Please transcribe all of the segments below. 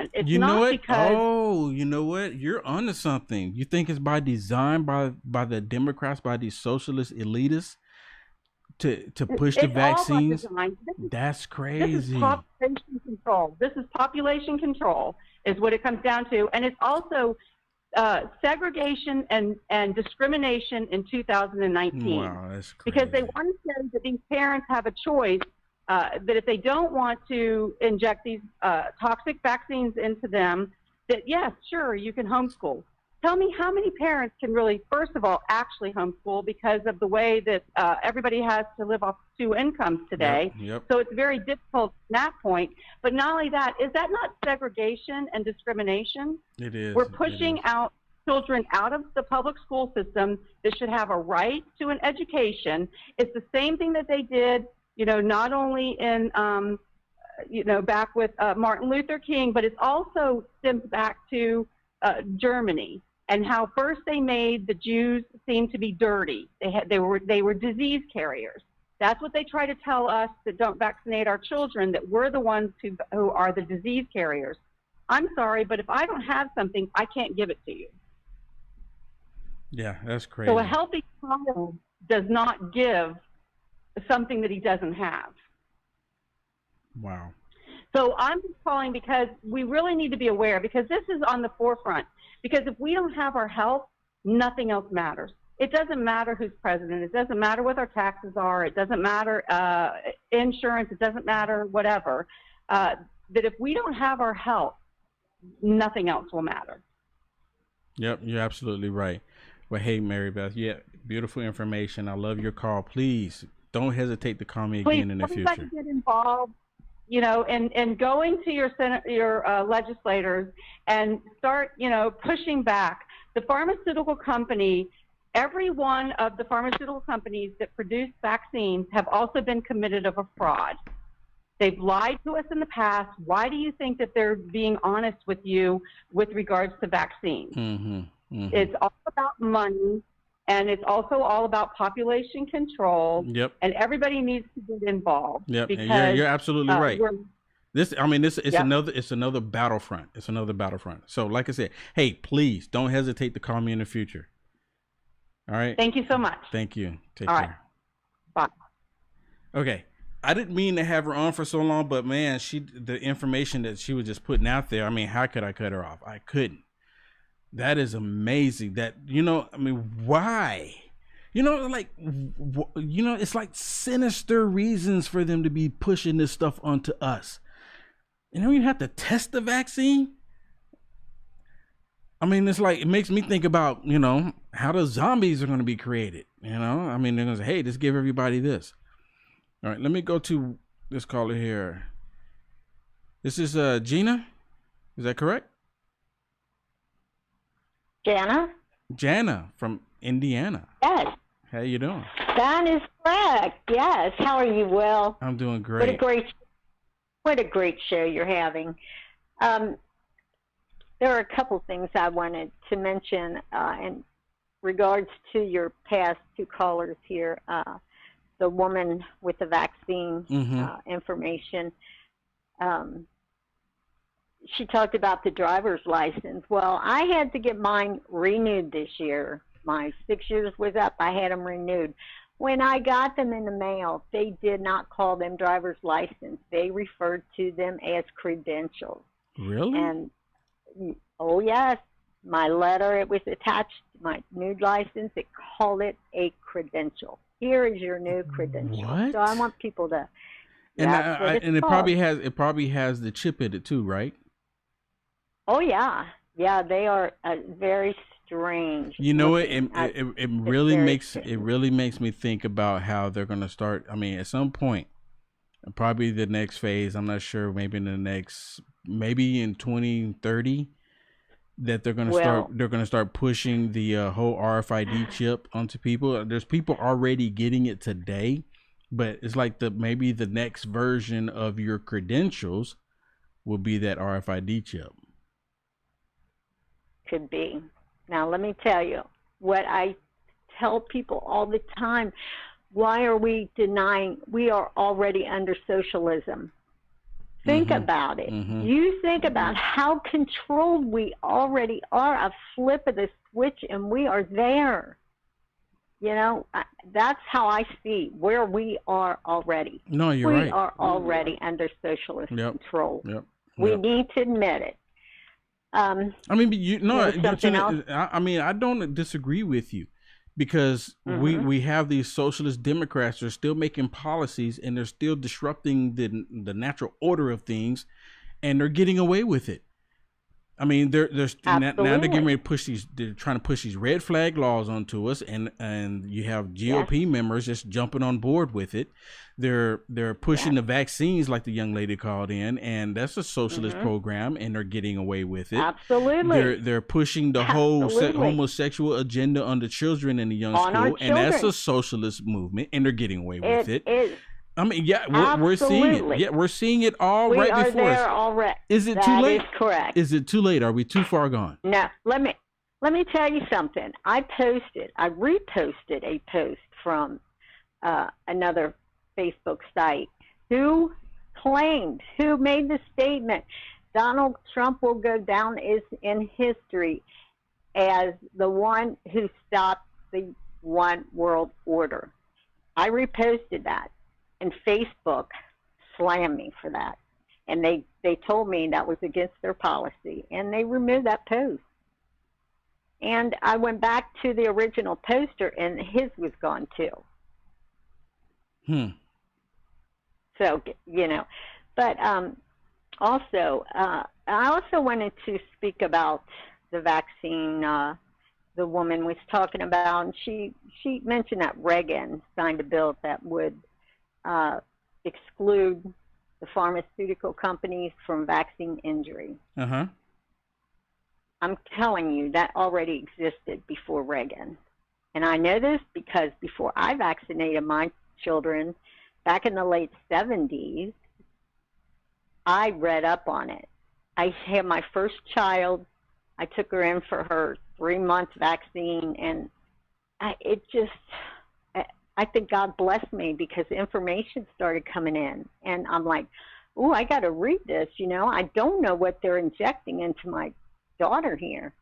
government. It's You know not what? because Oh, you know what? You're onto something. You think it's by design by the Democrats, by these socialist elitists to push the it's all by vaccines? design. That's This is crazy. population control. This is population control is what it comes down to. And it's also segregation and discrimination in 2019 Wow, that's because they crazy. want to say that these parents have a choice that if they don't want to inject these toxic vaccines into them, that yes, sure, you can homeschool. Tell me how many parents can really, first of all, actually homeschool because of the way that everybody has to live off two incomes Yep, today. yep. So it's very difficult from that point. But not only that, is that not segregation and discrimination? It is. We're It is. pushing out children out of the public school system that should have a right to an education. It's the same thing that they did, not only in, back with Martin Luther King, but it's also stems back to Germany and how first they made the Jews seem to be dirty. They were disease carriers. That's what they try to tell us that don't vaccinate our children, that we're the ones who are the disease carriers. I'm sorry, but if I don't have something, I can't give it to you. Yeah, that's So a crazy. healthy child does not give something that he doesn't have. Wow. So I'm just calling because we really need to be aware because this is on the forefront. Because if we don't have our health, nothing else matters. It doesn't matter who's president. It doesn't matter what our taxes are. It doesn't matter insurance. It doesn't matter whatever. That if we don't have our health, nothing else will matter. Yep, you're absolutely right. Well, hey, Mary Beth, yeah, beautiful information. I love your call. Please don't hesitate to call me Please, again in the everybody future. get involved. And going to your legislators and start, pushing back. The pharmaceutical company, every one of the pharmaceutical companies that produce vaccines have also been committed of a fraud. They've lied to us in the past. Why do you think that they're being honest with you with regards to vaccines? Mm-hmm. Mm-hmm. It's all about money, and it's also all about population control, Yep. and everybody needs to get involved Yep. And you're because you're absolutely right. we're, This it's yep. another battlefront. It's another battlefront. So like I said, hey, please don't hesitate to call me in the future. All right. Thank you so much. Thank you. Take All right. care. Bye. Okay. I didn't mean to have her on for so long, but man, the information that she was just putting out there, I mean, how could I cut her off? I couldn't. That is amazing. I mean, why? It's like sinister reasons for them to be pushing this stuff onto us. You have to test the vaccine. I mean, it's like it makes me think about how the zombies are going to be created. I mean, they're going to say, "Hey, let's give everybody this." All right, let me go to this caller here. This is Gina. Is that correct? Jana? Jana from Indiana. Yes, How you doing? that is correct. Yes. How are you? Well, I'm doing what a great. great, what a great show you're having. Um, there are a couple things I wanted to mention in regards to your past two callers here. The woman with the vaccine Mm-hmm. information. Um, she talked about the driver's license. Well, I had to get mine renewed this year. My 6 years was up. I had them renewed. When I got them in the mail, they did not call them driver's license. They referred to them as credentials. Really? And oh yes, my letter, it was attached to my new license. It called it a credential. Here is your new credential. What? So I want people to. And That's what it's and it called. probably has the chip in it too, right? Oh yeah, yeah. They are very strange You know what? looking. It It's really very makes me think about how they're gonna start. I mean, at some point, probably the next phase. I'm not sure. Maybe in 2030, that well. they're gonna start pushing the whole RFID chip onto people. There's people already getting it today, but it's like maybe the next version of your credentials will be that RFID chip. Could be. Now, let me tell you what I tell people all the time. Why are we denying? We are already under socialism. Think about it. You think about how controlled we already are. A flip of the switch and we are there. You know, that's how I see where we are already. No, you're we right. are already under socialist control. Yep. We need to admit it. I mean, something else? I mean, I don't disagree with you, because we have these socialist Democrats that are still making policies and they're still disrupting the natural order of things, and they're getting away with it. I mean, they're now they're getting ready to push these. They're trying to push these red flag laws onto us, and you have GOP members just jumping on board with it. They're pushing the vaccines, like the young lady called in, and that's a socialist program, and they're getting away with it. Absolutely. They're pushing the whole homosexual agenda on the children in the young school, and that's a socialist movement, and they're getting away with it. I mean, we're seeing it. Yeah, we're seing it all right before us. Already. Is it too late? That is correct. Is it too late? Are we too far gone? No. Let me tell you something. I reposted a post from another Facebook site who made the statement, Donald Trump will go down in history as the one who stopped the one world order. I reposted that. And Facebook slammed me for that. And they told me that was against their policy. And they removed that post. And I went back to the original poster, and his was gone too. So, you know. But also, I also wanted to speak about the vaccine the woman was talking about. And she mentioned that Reagan signed a bill that would exclude the pharmaceutical companies from vaccine injury. I'm telling you, that already existed before Reagan. And I know this because before I vaccinated my children back in the late 70s, I read up on it. I had my first child. I took her in for her 3-month vaccine, and I think God blessed me because information started coming in, and I'm like, "Ooh, I got to read this." You know, I don't know what they're injecting into my daughter here,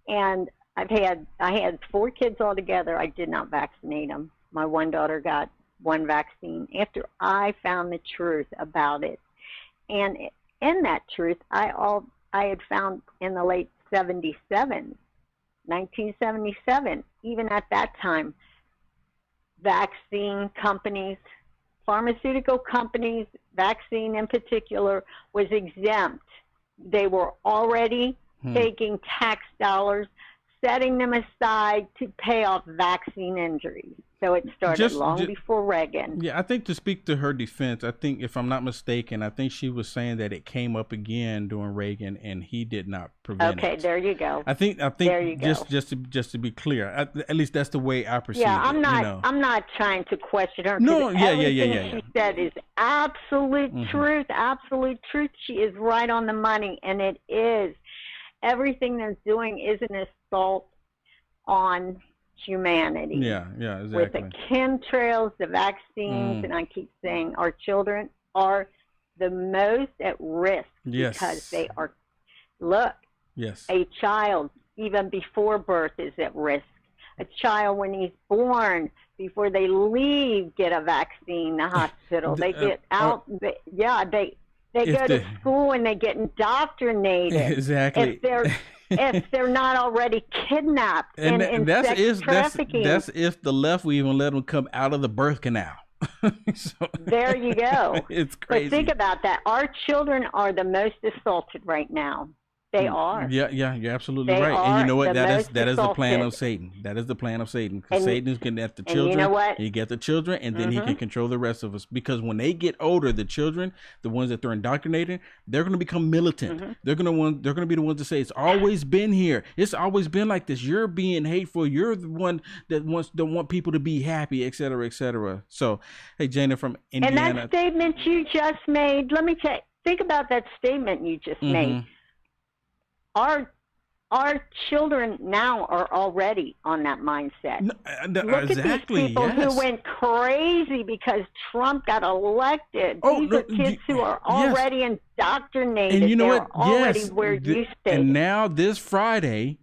and I had 4 kids altogether. I did not vaccinate them. My one daughter got 1 vaccine after I found the truth about it, and in that truth, I had found in the late 1977, even at that time. Vaccine companies, pharmaceutical companies, vaccine in particular, was exempt. They were already taking tax dollars, setting them aside to pay off vaccine injuries. So it started long before Reagan. Yeah, I think, to speak to her defense, I think, if I'm not mistaken, I think she was saying that it came up again during Reagan, and he did not prevent it. Okay, there you go. I think there you go. Just to be clear, at least that's the way I perceive it. Yeah, I'm not trying to question her. No, yeah. She said is absolute truth, absolute truth. She is right on the money, and it is. Everything that's doing is an assault on humanity. Yeah, exactly. With the chemtrails, the vaccines, and I keep saying our children are the most at risk because they are. Look, a child even before birth is at risk. A child when he's born, before they leave, get a vaccine. The hospital, they get out. They go to school and they get indoctrinated. Exactly. If they're not already kidnapped and sex trafficking. That's if the left will even let them come out of the birth canal. So, there you go. It's crazy. But think about that. Our children are the most assaulted right now. They are. Yeah, you're absolutely right. And you know what? That is the plan of Satan. That is the plan of Satan. Because Satan is getting at the children. You know what? He gets the children, and then he can control the rest of us. Because when they get older, the children, the ones that they're indoctrinating, they're going to become militant. They're going to be the ones to say, "It's always been here. It's always been like this. You're being hateful. You're the one that don't want people to be happy, et cetera, et cetera." So, hey, Jana from Indiana. And that statement you just made, let me think about that statement you just made. our children now are already on that mindset. Look exactly, at these people yes. who went crazy because Trump got elected. Oh, These no, are kids who are yes. already indoctrinated. And you know They're what? already Yes. where you stay. And now this Friday,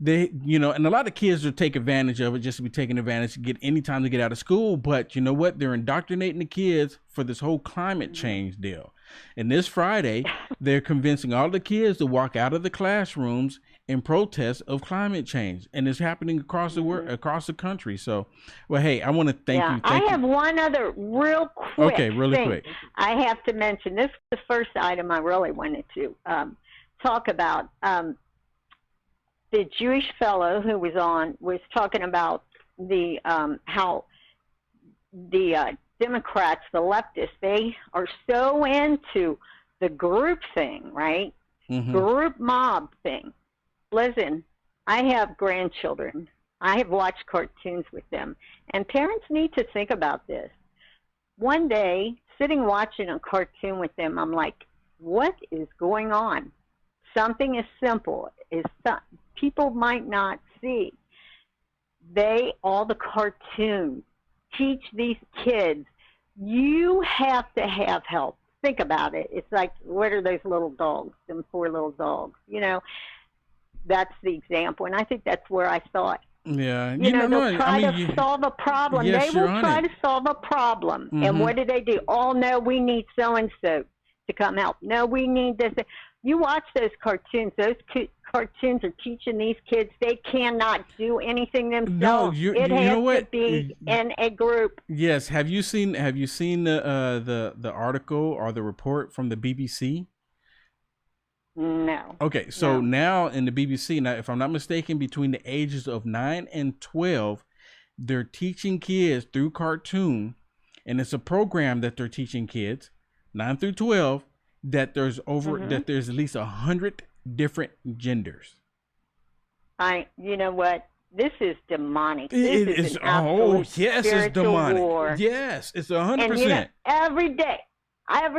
they, you know, and a lot of kids will take advantage of it, just to be taking advantage to get any time to get out of school. But you know what? They're indoctrinating the kids for this whole climate change deal. And this Friday, they're convincing all the kids to walk out of the classrooms in protest of climate change, and it's happening across the world, across the country. So, well, hey, I want to thank you. I have one other real quick thing quick. I have to mention. This is the first item I really wanted to talk about. The Jewish fellow who was on was talking about the how the Democrats, the leftists, they are so into the group thing, right? Mm-hmm. Group mob thing. Listen, I have grandchildren. I have watched cartoons with them, and parents need to think about this. One day, sitting watching a cartoon with them, I'm like, what is going on? Something as simple as people might not see. All the cartoons teach these kids, you have to have help. Think about it. It's like, what are those little dogs, them poor little dogs, you know? That's the example, and I think that's where I thought. Yeah, they'll try to solve a problem. Yes, they will try to solve a problem. Mm-hmm. And what do? Oh, no, we need so-and-so to come help. No, we need this. You watch those cartoons. Those cartoons are teaching these kids they cannot do anything themselves. No, it has to be in a group. Yes. Have you seen the article or the report from the BBC? No. Okay, so now in the BBC, now if I'm not mistaken, between the ages of 9 and 12, they're teaching kids through cartoon, and it's a program that they're teaching kids 9 through 12 that there's that there's at least 100 different genders. You know what? This is demonic. This is an absolute yes, it's demonic. War. Yes, it's 100%. And you know, every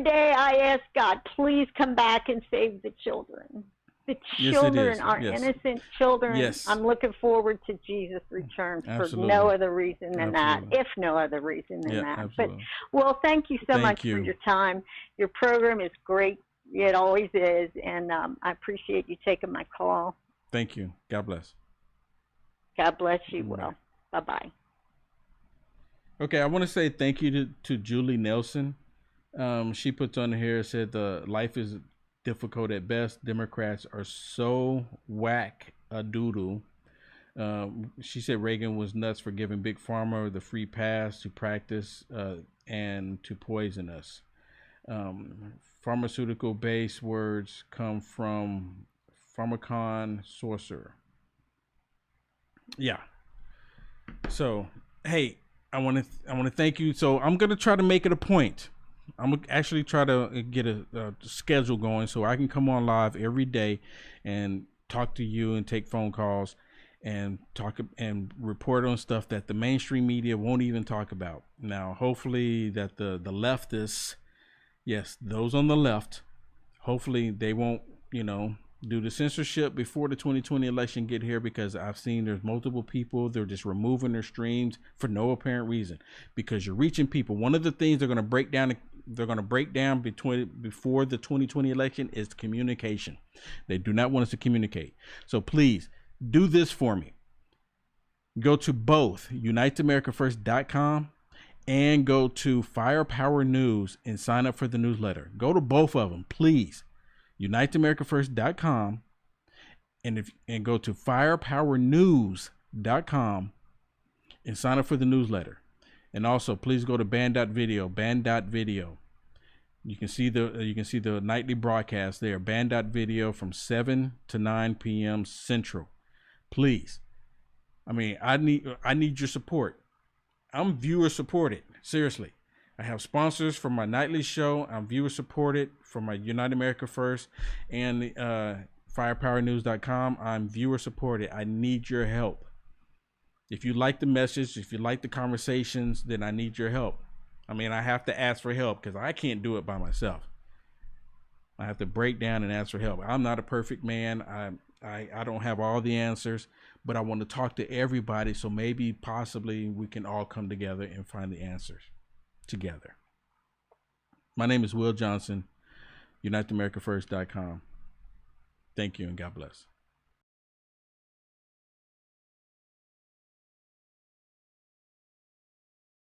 day I ask God, please come back and save the children. The children are innocent children. Yes. I'm looking forward to Jesus' return for no other reason than that, if no other reason than that. Absolutely. But, well, thank you so much for your time. Your program is great. It always is. And I appreciate you taking my call. Thank you. God bless. God bless you. Well, bye-bye. Okay, I want to say thank you to Julie Nelson. She puts on here, said the life is difficult at best. Democrats are so whack a doodle. She said Reagan was nuts for giving Big Pharma the free pass to practice and to poison us. Pharmaceutical based words come from Pharmacon Sorcerer. Yeah. So, hey, I want to thank you. So I'm going to try to make it a point. I'm going to actually try to get a schedule going so I can come on live every day and talk to you and take phone calls and talk and report on stuff that the mainstream media won't even talk about. Now, hopefully that the leftists, yes, those on the left, hopefully they won't, do the censorship before the 2020 election get here, because I've seen there's multiple people, they're just removing their streams for no apparent reason, because you're reaching people. One of the things they're going to break down before the 2020 election is communication. They do not want us to communicate. So please do this for me. Go to both uniteamericafirst.com and go to Firepower News and sign up for the newsletter. Go to both of them, please. uniteamericafirst.com and go to firepowernews.com and sign up for the newsletter. And also, please go to band.video. You can see the nightly broadcast there, band.video, from 7 to 9 p.m. Central. Please. I mean, I need your support. I'm viewer supported. Seriously. I have sponsors for my nightly show. I'm viewer supported for my Unite America First and firepowernews.com. I'm viewer supported. I need your help. If you like the message, if you like the conversations, then I need your help. I mean, I have to ask for help because I can't do it by myself. I have to break down and ask for help. I'm not a perfect man. I don't have all the answers, but I want to talk to everybody, so maybe possibly we can all come together and find the answers together. My name is Will Johnson, UniteAmericaFirst.com. Thank you and God bless.